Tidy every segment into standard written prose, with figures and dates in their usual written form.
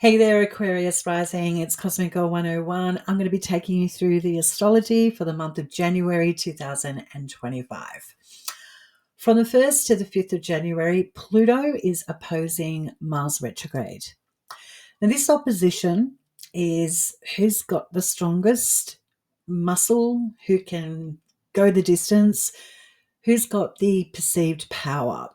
Hey there, Aquarius rising. It's Cosmic Girl 101. I'm going to be taking you through the astrology for the month of January 2025. From the 1st to the 5th of January, Pluto is opposing Mars retrograde. Now, this opposition is who's got the strongest muscle, who can go the distance, who's got the perceived power.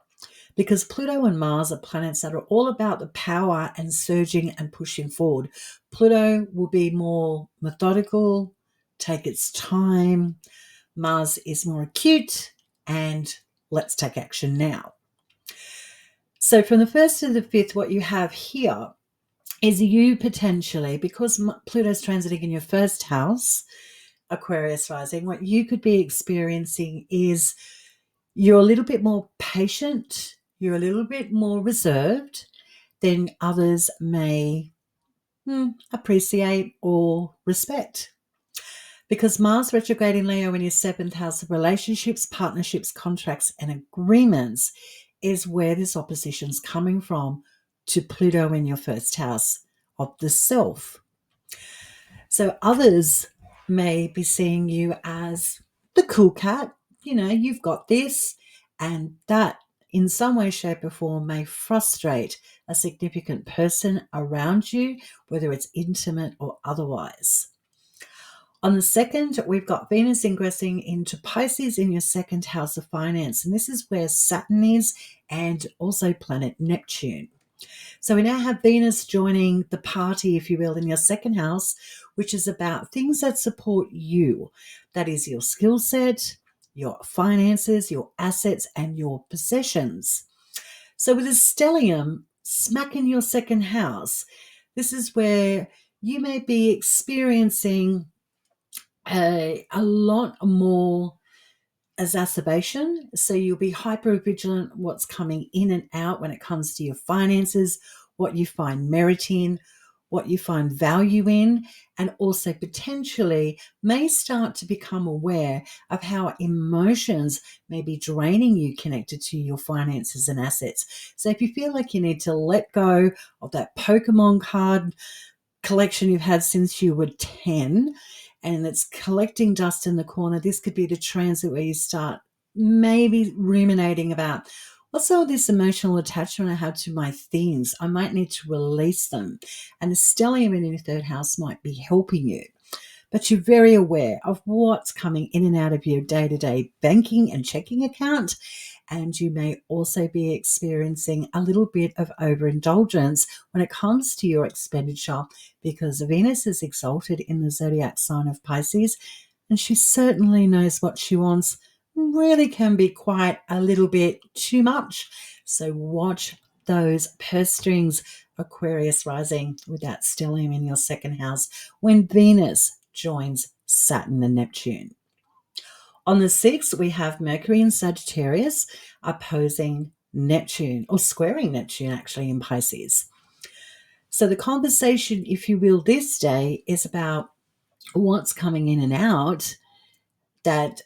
Because Pluto and Mars are planets that are all about the power and surging and pushing forward. Pluto will be more methodical, take its time. Mars is more acute and let's take action now. So from the 1st to the 5th, what you have here is you potentially, because Pluto's transiting in your first house, Aquarius rising, what you could be experiencing is you're a little bit more patient, you're a little bit more reserved than others may appreciate or respect. Because Mars retrograde in Leo in your 7th house of relationships, partnerships, contracts, and agreements is where this opposition's coming from to Pluto in your first house of the self. So others may be seeing you as the cool cat. You've got this, and that in some way, shape, or form may frustrate a significant person around you, whether it's intimate or otherwise. On the 2nd, we've got Venus ingressing into Pisces in your 2nd house of finance, and this is where Saturn is and also planet Neptune. So we now have Venus joining the party, if you will, in your 2nd house, which is about things that support you. That is your skill set, your finances, your assets, and your possessions. So with a stellium smack in your 2nd house, this is where you may be experiencing a lot more exacerbation. So you'll be hyper vigilant what's coming in and out when it comes to your finances, what you find merit in, what you find value in, and also potentially may start to become aware of how emotions may be draining you connected to your finances and assets. So if you feel like you need to let go of that Pokemon card collection you've had since you were 10, and it's collecting dust in the corner, this could be the transit where you start maybe ruminating about what's all this emotional attachment I have to my things. I might need to release them. And the stellium in your 3rd house might be helping you. But you're very aware of what's coming in and out of your day-to-day banking and checking account. And you may also be experiencing a little bit of overindulgence when it comes to your expenditure, because Venus is exalted in the zodiac sign of Pisces, and she certainly knows what she wants. Really can be quite a little bit too much. So watch those purse strings, Aquarius rising, with that stellium in your 2nd house when Venus joins Saturn and Neptune. On the 6th, we have Mercury in Sagittarius opposing Neptune, or squaring Neptune actually in Pisces. So the conversation, if you will, this day is about what's coming in and out that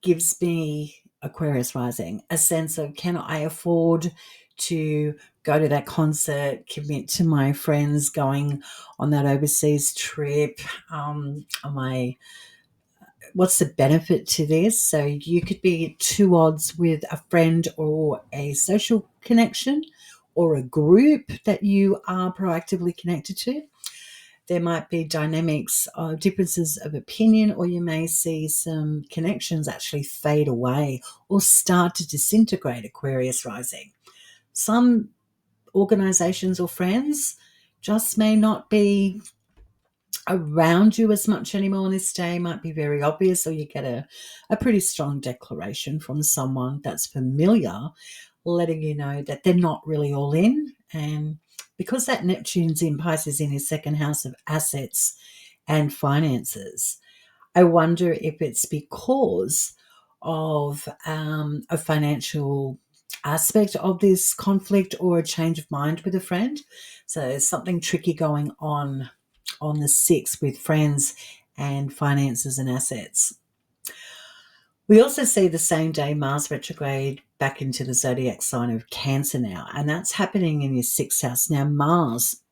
gives me, Aquarius rising, a sense of, can I afford to go to that concert, commit to my friends going on that overseas trip? What's the benefit to this? So you could be at two odds with a friend or a social connection or a group that you are proactively connected to. There might be dynamics of differences of opinion, or you may see some connections actually fade away or start to disintegrate, Aquarius rising. Some organizations or friends just may not be around you as much anymore on this day. Might be very obvious, or you get a pretty strong declaration from someone that's familiar, letting you know that they're not really all in. And because that Neptune's in Pisces in his 2nd house of assets and finances, I wonder if it's because of a financial aspect of this conflict or a change of mind with a friend. So there's something tricky going on the 6th with friends and finances and assets. We also see the same day Mars retrograde back into the zodiac sign of Cancer now, and that's happening in your 6th house. Now, Mars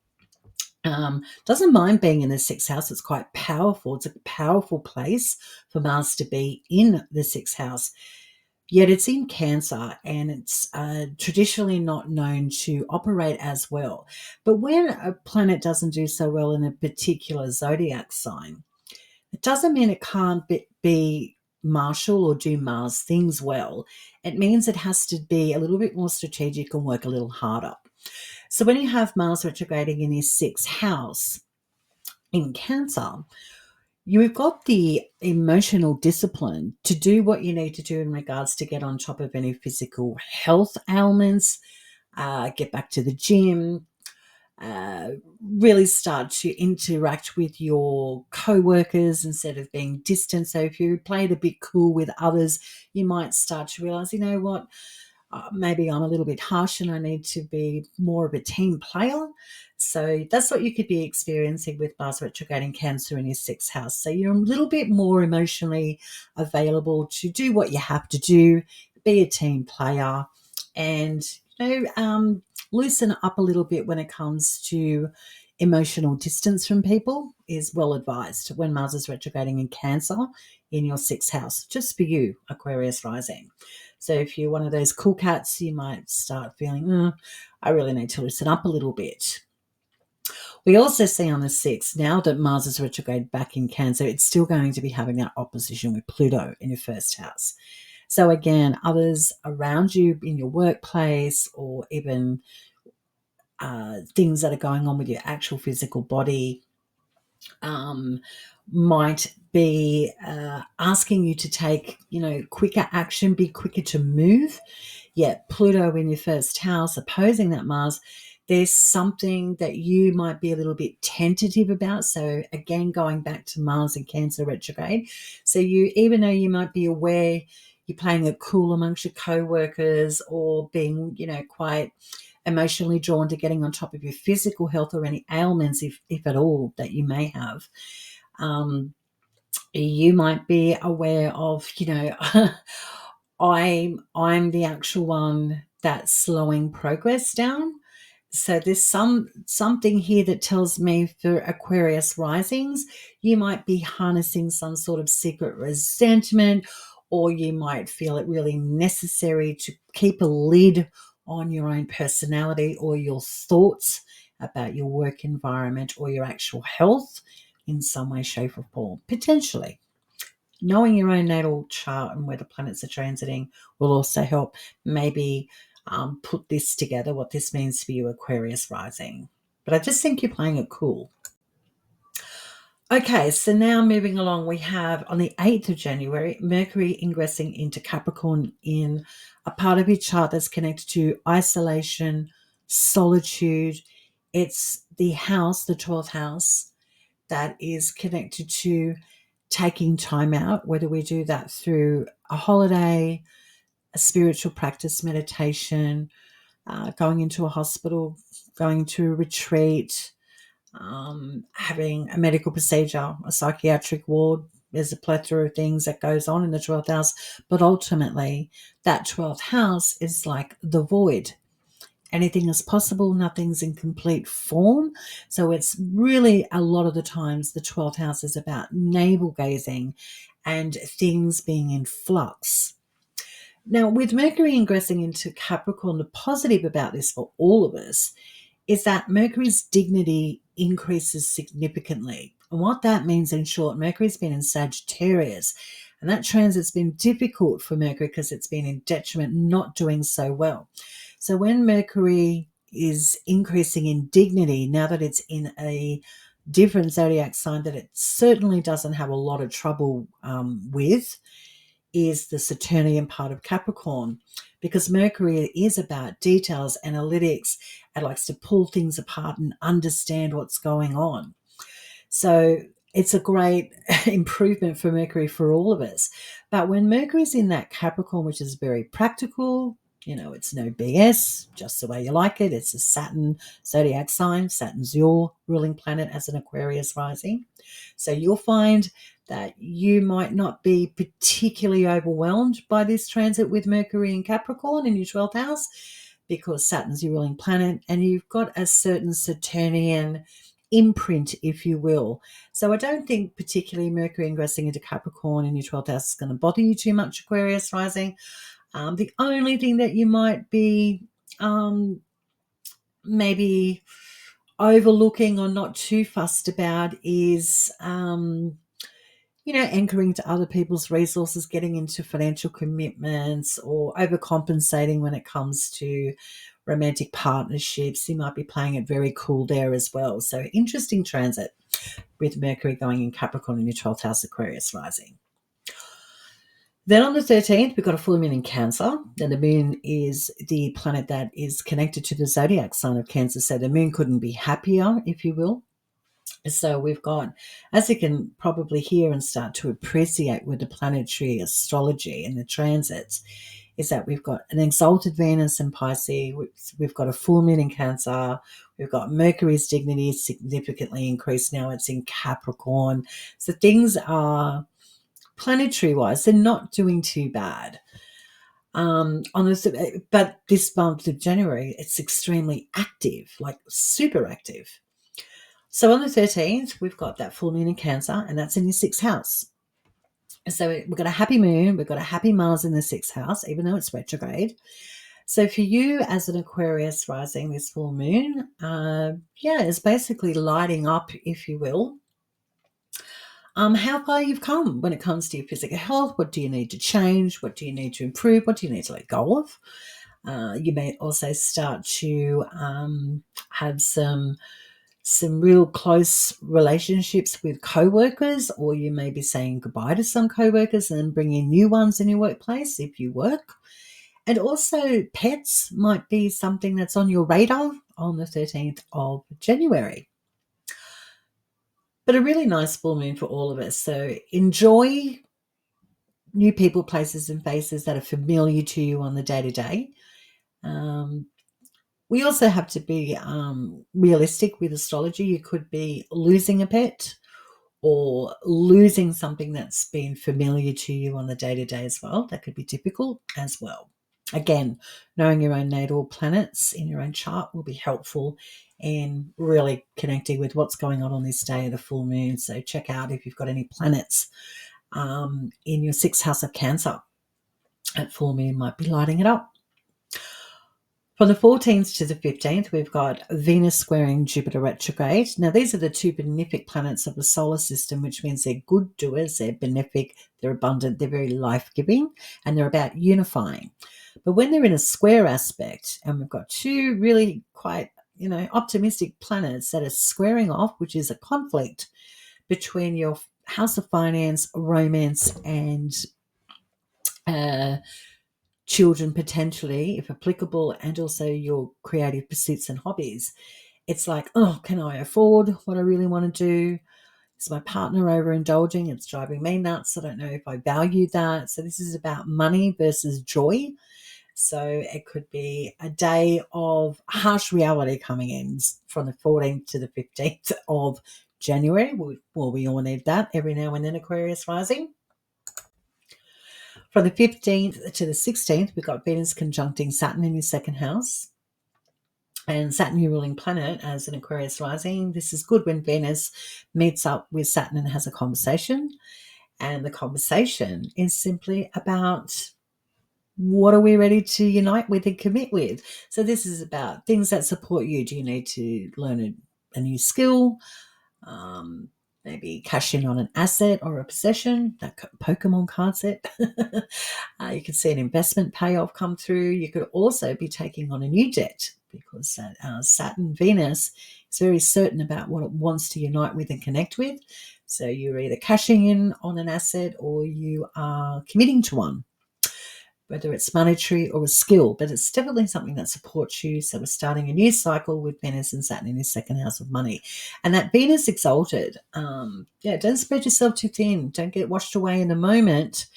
Doesn't mind being in the sixth house. It's quite powerful. It's a powerful place for Mars to be in the sixth house. Yet it's in Cancer, and it's traditionally not known to operate as well. But when a planet doesn't do so well in a particular zodiac sign, it doesn't mean it can't be martial or do Mars things well. It means it has to be a little bit more strategic and work a little harder. So when you have Mars retrograding in his sixth house in Cancer, you've got the emotional discipline to do what you need to do in regards to get on top of any physical health ailments, get back to the gym, really start to interact with your co-workers instead of being distant. So if you played a bit cool with others, you might start to realize, you know what, maybe I'm a little bit harsh and I need to be more of a team player. So that's what you could be experiencing with Mars retrograding Cancer in his sixth house. So you're a little bit more emotionally available to do what you have to do, be a team player, and loosen up a little bit when it comes to emotional distance from people is well advised when Mars is retrograding in Cancer in your sixth house, just for you, Aquarius rising. So if you're one of those cool cats, you might start feeling, I really need to loosen up a little bit. We also see on the 6th, now that Mars is retrograde back in Cancer, it's still going to be having that opposition with Pluto in your first house. So again, others around you in your workplace or even things that are going on with your actual physical body might be asking you to take, quicker action, be quicker to move. Yet Pluto in your first house opposing that Mars, there's something that you might be a little bit tentative about. So again, going back to Mars and Cancer retrograde. So you, even though you might be aware you're playing it cool amongst your co-workers or being, quite emotionally drawn to getting on top of your physical health or any ailments, if at all, that you may have, you might be aware of, I'm the actual one that's slowing progress down. So there's something here that tells me for Aquarius risings, you might be harnessing some sort of secret resentment, or you might feel it really necessary to keep a lid on your own personality or your thoughts about your work environment or your actual health in some way, shape, or form, potentially. Knowing your own natal chart and where the planets are transiting will also help maybe put this together, what this means for you, Aquarius rising. But I just think you're playing it cool. Okay, so now moving along, we have on the 8th of January, Mercury ingressing into Capricorn in a part of your chart that's connected to isolation, solitude. It's the house, the 12th house, that is connected to taking time out, whether we do that through a holiday, a spiritual practice, meditation, going into a hospital, going to a retreat, having a medical procedure, a psychiatric ward. There's a plethora of things that goes on in the 12th house, but ultimately that 12th house is like the void. Anything is possible, nothing's in complete form. So it's really a lot of the times the 12th house is about navel gazing and things being in flux. Now, with Mercury ingressing into Capricorn, the positive about this for all of us is that Mercury's dignity increases significantly. And what that means, in short, Mercury's been in Sagittarius, and that transit's been difficult for Mercury because it's been in detriment, not doing so well. So when Mercury is increasing in dignity, now that it's in a different zodiac sign that it certainly doesn't have a lot of trouble with, is the Saturnian part of Capricorn, because Mercury is about details, analytics, and likes to pull things apart and understand what's going on. So it's a great improvement for Mercury for all of us. But when Mercury's in that Capricorn, which is very practical, it's no BS, just the way you like it. It's a Saturn zodiac sign. Saturn's your ruling planet as an Aquarius rising. So you'll find that you might not be particularly overwhelmed by this transit with Mercury in Capricorn in your 12th house, because Saturn's your ruling planet and you've got a certain Saturnian imprint, if you will. So I don't think particularly Mercury ingressing into Capricorn in your 12th house is going to bother you too much, Aquarius rising. The only thing that you might be maybe overlooking or not too fussed about is anchoring to other people's resources, getting into financial commitments, or overcompensating when it comes to romantic partnerships. You might be playing it very cool there as well. So interesting transit with Mercury going in Capricorn in your 12th house, Aquarius rising. Then on the 13th, we've got a full moon in Cancer, and the moon is the planet that is connected to the zodiac sign of Cancer. So the moon couldn't be happier, if you will. So we've got, as you can probably hear and start to appreciate with the planetary astrology and the transits, is that we've got an exalted Venus in Pisces, we've got a full moon in Cancer, we've got Mercury's dignity significantly increased now, it's in Capricorn. So things are, planetary-wise, they're not doing too bad. But this month of January, it's extremely active, like super active. So on the 13th, we've got that full moon in Cancer, and that's in your 6th house. So we've got a happy moon, we've got a happy Mars in the 6th house, even though it's retrograde. So for you as an Aquarius rising, this full moon, it's basically lighting up, if you will, how far you've come when it comes to your physical health. What do you need to change? What do you need to improve? What do you need to let go of? You may also start to have some real close relationships with co-workers, or you may be saying goodbye to some co-workers and bringing new ones in your workplace if you work. And also pets might be something that's on your radar on the 13th of January. But a really nice full moon for all of us. So enjoy new people, places and faces that are familiar to you on the day-to-day. We also have to be realistic with astrology. You could be losing a pet or losing something that's been familiar to you on the day-to-day as well. That could be difficult as well. Again, knowing your own natal planets in your own chart will be helpful in really connecting with what's going on this day of the full moon. So check out if you've got any planets in your 6th house of Cancer. At full moon might be lighting it up. From the 14th to the 15th, we've got Venus squaring Jupiter retrograde. Now, these are the two benefic planets of the solar system, which means they're good doers, they're benefic, they're abundant, they're very life-giving, and they're about unifying. But when they're in a square aspect, and we've got two really quite, optimistic planets that are squaring off, which is a conflict between your house of finance, romance, and children potentially, if applicable, and also your creative pursuits and hobbies. It's like, oh, can I afford what I really want to do? Is my partner overindulging? It's driving me nuts. I don't know if I value that. So this is about money versus joy. So it could be a day of harsh reality coming in from the 14th to the 15th of January. Well, we all need that every now and then, Aquarius rising. From the 15th to the 16th, we've got Venus conjuncting Saturn in your 2nd house. And Saturn, your ruling planet, as an Aquarius rising. This is good when Venus meets up with Saturn and has a conversation. And the conversation is simply about what are we ready to unite with and commit with. So this is about things that support you. Do you need to learn a new skill? Maybe cash in on an asset or a possession, that Pokemon card set. You could see an investment payoff come through. You could also be taking on a new debt because Saturn, Venus is very certain about what it wants to unite with and connect with. So you're either cashing in on an asset or you are committing to one, whether it's monetary or a skill, but it's definitely something that supports you. So we're starting a new cycle with Venus and Saturn in his 2nd house of money. And that Venus exalted, don't spread yourself too thin. Don't get washed away in the moment.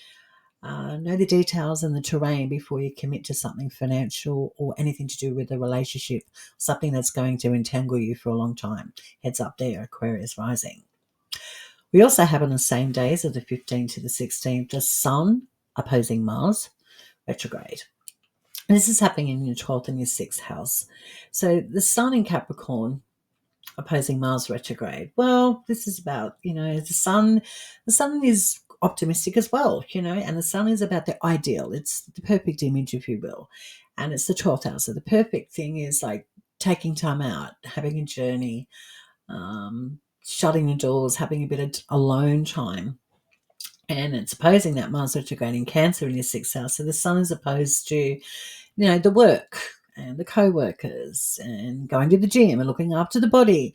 Know the details and the terrain before you commit to something financial or anything to do with a relationship, something that's going to entangle you for a long time. Heads up there, Aquarius rising. We also have on the same days of the 15th to the 16th, the Sun opposing Mars retrograde. And this is happening in your 12th and your 6th house. So the Sun in Capricorn opposing Mars retrograde. Well, this is about, the sun. The sun is optimistic as well, and the sun is about the ideal. It's the perfect image, if you will. And it's the 12th house. So the perfect thing is like taking time out, having a journey, shutting the doors, having a bit of alone time. And it's opposing that Mars retrograde in Cancer in your sixth house. So the sun is opposed to, the work and the co-workers and going to the gym and looking after the body.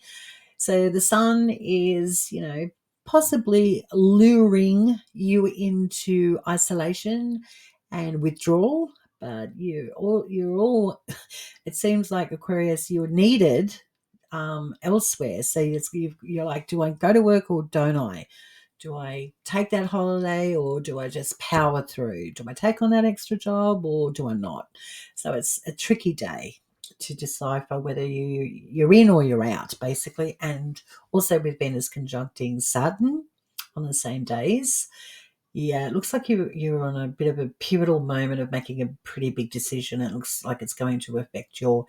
So the sun is, possibly luring you into isolation and withdrawal. But you're all it seems like, Aquarius, you're needed elsewhere. So you're like, do I go to work or don't I? Do I take that holiday or do I just power through? Do I take on that extra job or do I not? So it's a tricky day to decipher whether you're in or you're out, basically. And also with Venus conjuncting Saturn on the same days. Yeah, it looks like you're on a bit of a pivotal moment of making a pretty big decision. It looks like it's going to affect your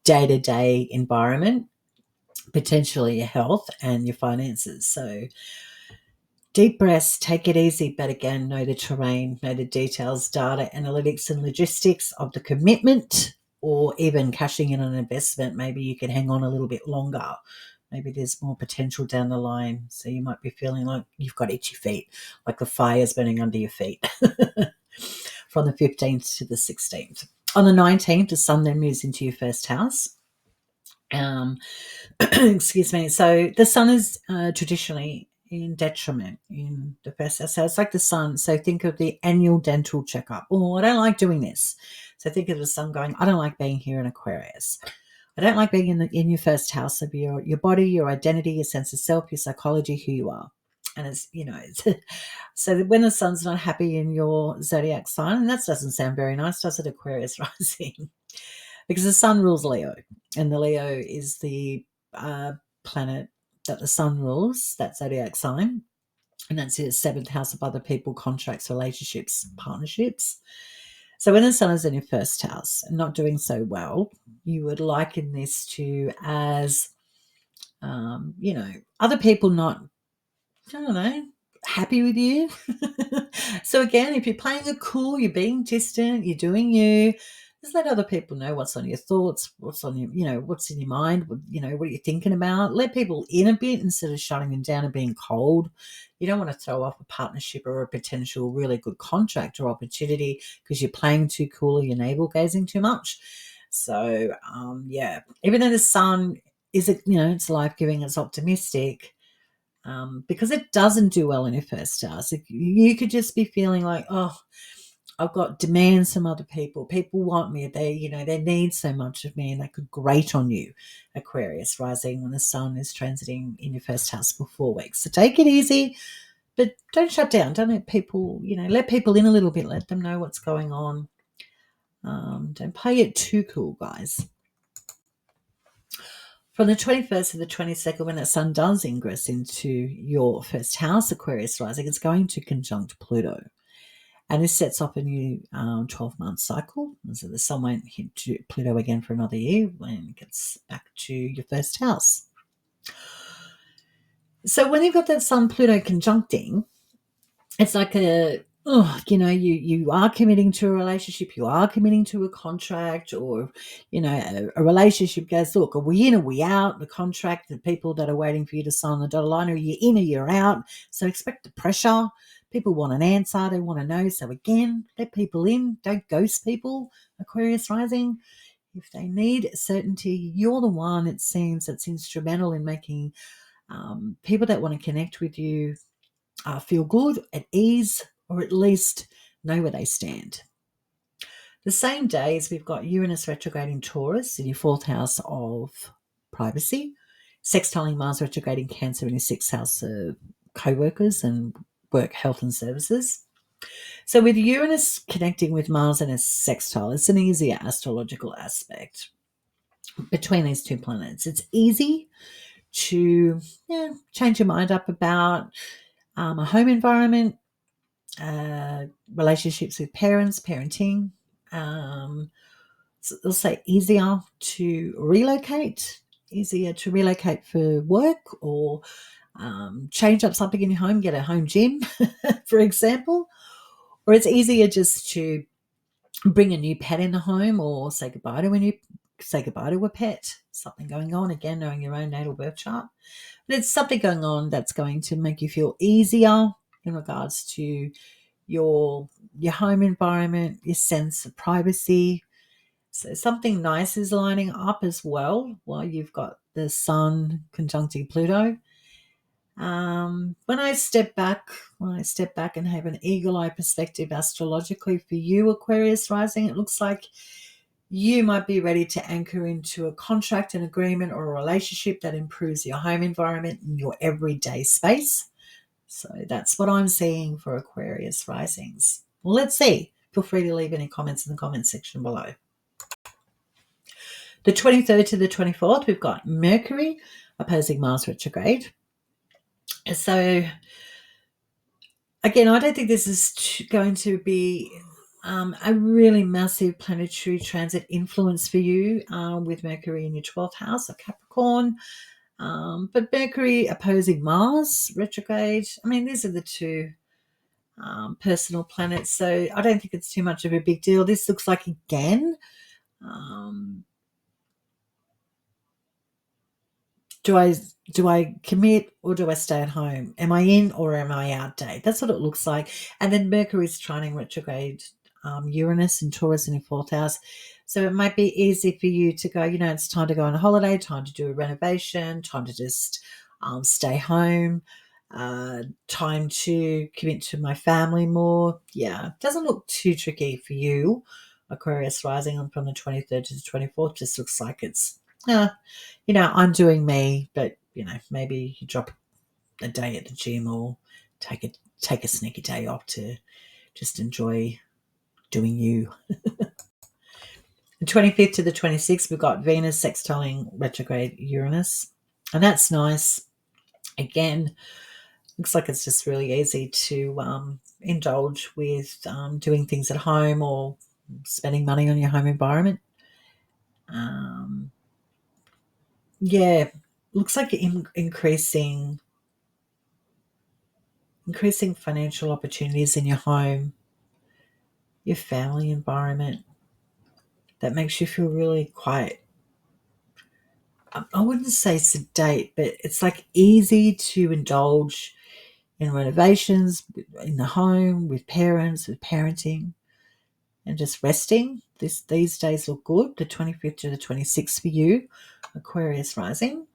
day-to-day environment, potentially your health and your finances. So deep breaths, take it easy, but again, know the terrain, know the details, data, analytics, and logistics of the commitment, or even cashing in on an investment. Maybe you can hang on a little bit longer. Maybe there's more potential down the line. So you might be feeling like you've got itchy feet, like the fire's burning under your feet from the 15th to the 16th. On the 19th, the sun then moves into your first house. Excuse me. So the sun is traditionally in detriment in the first house. So it's like the sun. So think of the annual dental checkup. Oh, I don't like doing this. So think of the sun going, I don't like being here in Aquarius. I don't like being in your first house of your body, your identity, your sense of self, your psychology, who you are. And it's, so when the sun's not happy in your zodiac sign, and that doesn't sound very nice, does it, Aquarius rising? Because the sun rules Leo, and the Leo is the planet that the sun rules, that zodiac sign. And that's the seventh house of other people, contracts, relationships, partnerships. So when the sun is in your first house and not doing so well, you would liken this to as, other people not, I don't know, happy with you. So again, if you're playing it cool, you're being distant, you're doing you, just let other people know what's on your thoughts, what's on your, what's in your mind, what are you thinking about. Let people in a bit instead of shutting them down and being cold. You don't want to throw off a partnership or a potential really good contract or opportunity because you're playing too cool or you're navel gazing too much. So, even though the sun is, it's life-giving, it's optimistic, because it doesn't do well in your first house. You could just be feeling like, oh, I've got demands from other people. People want me. They need so much of me, and they could grate on you, Aquarius rising, when the sun is transiting in your first house for 4 weeks. So take it easy, but don't shut down. Don't let people, let people in a little bit. Let them know what's going on. Don't play it too cool, guys. From the 21st to the 22nd, when that sun does ingress into your first house, Aquarius rising, it's going to conjunct Pluto. And this sets off a new 12-month cycle. So the sun won't hit Pluto again for another year when it gets back to your first house. So when you've got that sun-Pluto conjuncting, it's like you are committing to a relationship, you are committing to a contract, or, a relationship goes, look, are we in, are we out? The contract, the people that are waiting for you to sign the dotted line, are you in or you're out? So expect the pressure. People want an answer. They want to know. So again, let people in. Don't ghost people, Aquarius rising. If they need certainty, you're the one, it seems, that's instrumental in making people that want to connect with you feel good, at ease, or at least know where they stand. The same days, we've got Uranus retrograding Taurus in your fourth house of privacy, sextiling Mars retrograding Cancer in your sixth house of co-workers and work, health and services. So with Uranus connecting with Mars in a sextile, it's an easier astrological aspect between these two planets. It's easy to change your mind up about a home environment, relationships with parents, parenting. So they'll say easier to relocate easier to relocate for work or change up something in your home, get a home gym, for example. Or it's easier just to bring a new pet in the home or say goodbye to a pet. Something going on, again, knowing your own natal birth chart. But it's something going on that's going to make you feel easier in regards to your home environment, your sense of privacy. So something nice is lining up as well while you've got the Sun conjuncting Pluto. When I step back and have an eagle eye perspective astrologically for you, Aquarius rising, it looks like you might be ready to anchor into a contract, an agreement, or a relationship that improves your home environment and your everyday space. So that's what I'm seeing for Aquarius risings. Well, let's see. Feel free to leave any comments in the comments section below. The 23rd to the 24th, we've got Mercury opposing Mars retrograde. So again, I don't think this is going to be a really massive planetary transit influence for you with Mercury in your 12th house of Capricorn. But Mercury opposing Mars retrograde, I mean, these are the two personal planets, so I don't think it's too much of a big deal. This looks like, again, do I commit or do I stay at home? Am I in or am I out day? That's what it looks like. And then Mercury's trining retrograde Uranus and Taurus in your 4th house. So it might be easy for you to go, it's time to go on a holiday, time to do a renovation, time to just stay home, time to commit to my family more. Yeah, it doesn't look too tricky for you, Aquarius rising on from the 23rd to the 24th. Just looks like it's, I'm doing me, but, maybe you drop a day at the gym or take a sneaky day off to just enjoy doing you. The 25th to the 26th, we've got Venus sextiling retrograde Uranus, and that's nice. Again, looks like it's just really easy to indulge with doing things at home or spending money on your home environment. Yeah, looks like increasing financial opportunities in your home, your family environment, that makes you feel really quite, I wouldn't say sedate, but it's like easy to indulge in renovations in the home, with parents, with parenting, and just resting. These days look good. The 25th to the 26th for you, Aquarius rising.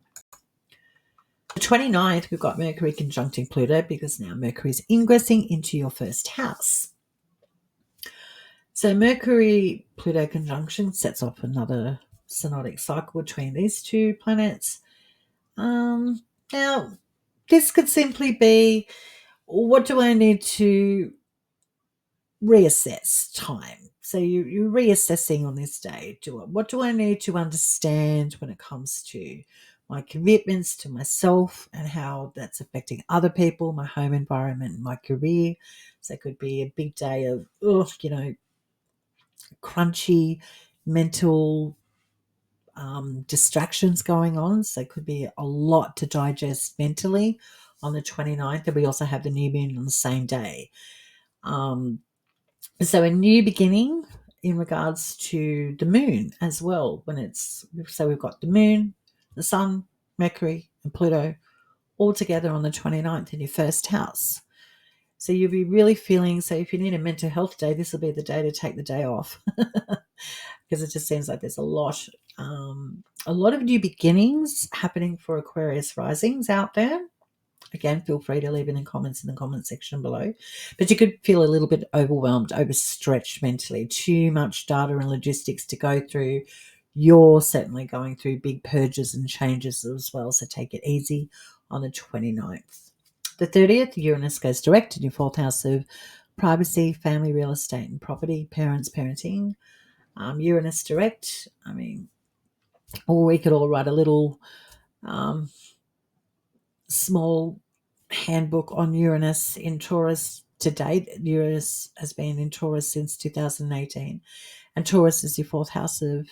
The 29th, we've got Mercury conjuncting Pluto because now Mercury is ingressing into your 1st house. So Mercury-Pluto conjunction sets off another synodic cycle between these two planets. Now, this could simply be, what do I need to reassess time? So you're reassessing on this day. What do I need to understand when it comes to my commitments to myself and how that's affecting other people, my home environment, my career? So it could be a big day of, crunchy mental distractions going on. So it could be a lot to digest mentally on the 29th. And we also have the new moon on the same day. So a new beginning in regards to the moon as well. So we've got the moon, the sun, Mercury, and Pluto all together on the 29th in your 1st house. So you'll be really feeling, so if you need a mental health day, this will be the day to take the day off. Because it just seems like there's a lot of new beginnings happening for Aquarius risings out there. Again, feel free to leave any comments in the comment section below. But you could feel a little bit overwhelmed, overstretched mentally, too much data and logistics to go through. You're certainly going through big purges and changes as well, so take it easy on the 29th. The 30th, Uranus goes direct in your 4th house of privacy, family, real estate, and property, parents, parenting. Uranus direct, or we could all write a little small handbook on Uranus in Taurus to date. Uranus has been in Taurus since 2018, and Taurus is your 4th house of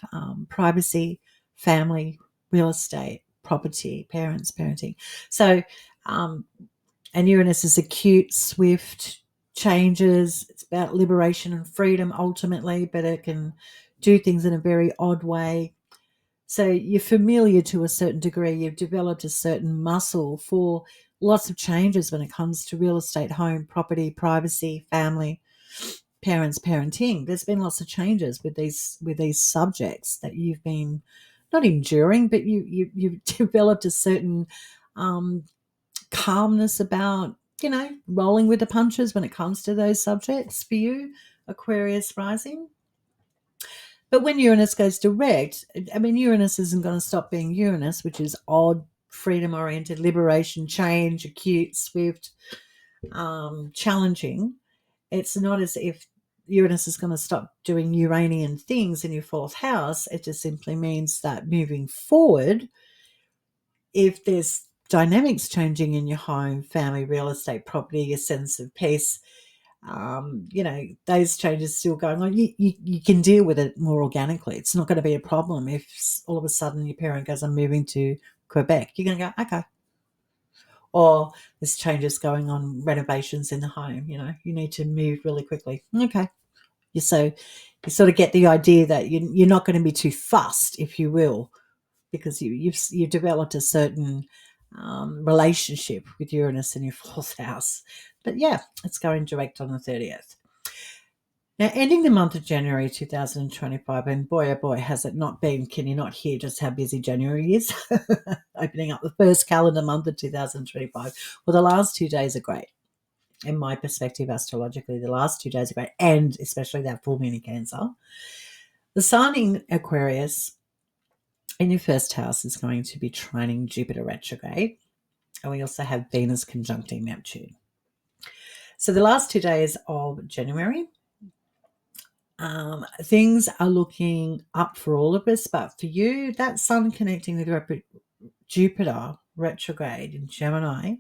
privacy, family, real estate, property, parents, parenting. So, and Uranus is acute, swift changes. It's about liberation and freedom ultimately, but it can do things in a very odd way. So you're familiar to a certain degree. You've developed a certain muscle for lots of changes when it comes to real estate, home, property, privacy, family, parents, parenting. There's been lots of changes with these subjects that you've been not enduring, but you've developed a certain calmness about, rolling with the punches when it comes to those subjects for you, Aquarius rising. But when Uranus goes direct, I mean, Uranus isn't going to stop being Uranus, which is odd, freedom oriented, liberation, change, acute, swift, challenging. It's not as if Uranus is going to stop doing Uranian things in your fourth house. It just simply means that moving forward, if there's dynamics changing in your home, family, real estate, property, your sense of peace, those changes still going on, you can deal with it more organically. It's not going to be a problem if all of a sudden your parent goes, I'm moving to Quebec. You're going to go, okay. Or there's changes going on, renovations in the home, you need to move really quickly. Okay. You sort of get the idea that you're not going to be too fussed, if you will, because you've developed a certain relationship with Uranus in your fourth house. But yeah, it's going direct on the 30th. Now, ending the month of January 2025, and boy, oh boy, has it not been, can you not hear just how busy January is? Opening up the first calendar month of 2025. Well, the last 2 days are great. In my perspective, astrologically, the last 2 days are great, and especially that full moon in Cancer. The sun in Aquarius in your first house is going to be trining Jupiter retrograde, and we also have Venus conjuncting Neptune. So the last 2 days of January, things are looking up for all of us, but for you, that sun connecting with Jupiter retrograde in Gemini,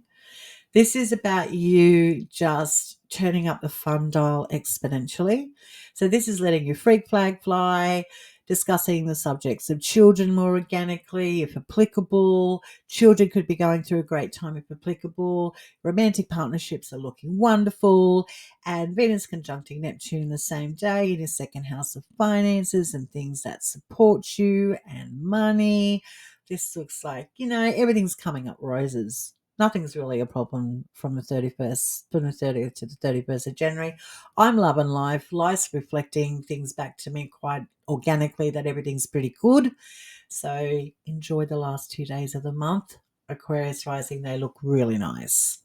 this is about you just turning up the fun dial exponentially. So this is letting your freak flag fly, discussing the subjects of children more organically, if applicable. Children could be going through a great time if applicable. Romantic partnerships are looking wonderful. And Venus conjuncting Neptune the same day in your second house of finances and things that support you and money. This looks like, everything's coming up roses. Nothing's really a problem from the 30th to the 31st of January. I'm loving life. Life's reflecting things back to me quite organically that everything's pretty good. So enjoy the last 2 days of the month. Aquarius rising, they look really nice.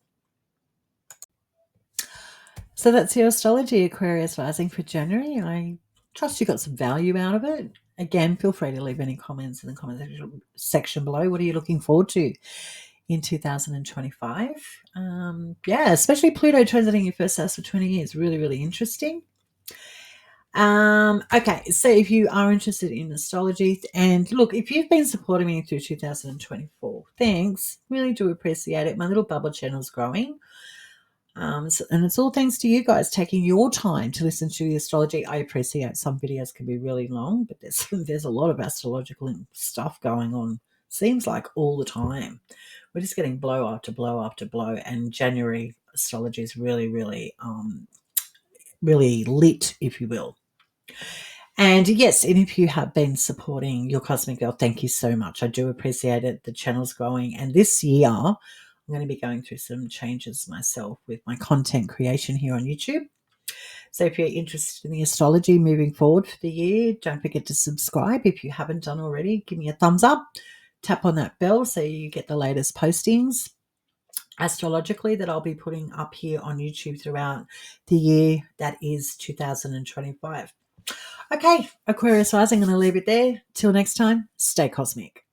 So that's your astrology, Aquarius rising for January. I trust you got some value out of it. Again, feel free to leave any comments in the comment section below. What are you looking forward to in 2025? Especially Pluto transiting your first house for 20 years. Really, really interesting. Okay, so if you are interested in astrology, and look, if you've been supporting me through 2024, thanks. Really do appreciate it. My little bubble channel's growing. And it's all thanks to you guys taking your time to listen to the astrology. I appreciate some videos can be really long, but there's a lot of astrological stuff going on. Seems like all the time. We're just getting blow after blow after blow, and January astrology is really, really, really lit, if you will. And yes, and if you have been supporting Your Cosmic Girl, thank you so much. I do appreciate it. The channel's growing, and this year I'm going to be going through some changes myself with my content creation here on YouTube. So if you're interested in the astrology moving forward for the year, don't forget to subscribe. If you haven't done already, give me a thumbs up. Tap on that bell so you get the latest postings astrologically that I'll be putting up here on YouTube throughout the year that is 2025. Okay, Aquarius rising, I'm going to leave it there. Till next time, stay cosmic.